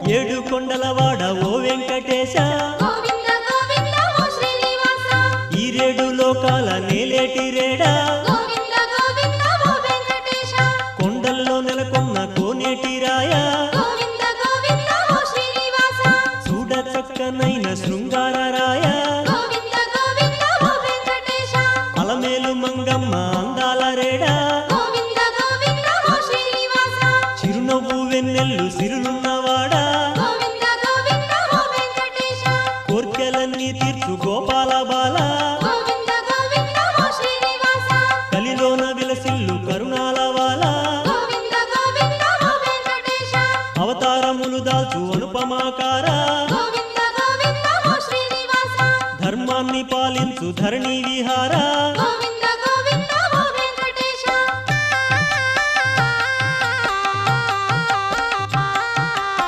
ఏడు కొండలవాడ ఓ వెంకటేశ గోవింద గోవింద ఓ శ్రీనివాస ఈరేడు లోకాల నేలేటి రేడా గోవింద గోవింద ఓ వెంకటేశ కొండల్లో నెలకొన్న కోనేటి రాయ గోవింద గోవింద ఓ శ్రీనివాస చూడ చక్కనైన శృంగార రాయ గోవింద గోవింద ఓ వెంకటేశ అలమేలు మంగమ్మ అందాల రేడా గోవింద గోవింద ఓ శ్రీనివాస చిరునవ్వు వెన్నెల్లు సిరులున్నవాడా గోవింద గోవింద ఓ వెంకటేశ కోర్కెలన్నీ తీర్చు గోపాల బాల గోవింద గోవింద ఓ శ్రీనివాస కలిలోన విలసిల్లు కరుణాల వాల గోవింద గోవింద ఓ వెంకటేశ అవతారములు దాల్చు అనుపమాకార గోవింద గోవింద ఓ శ్రీనివాస ధర్మాన్ని పాలించు ధరణి విహార గోవింద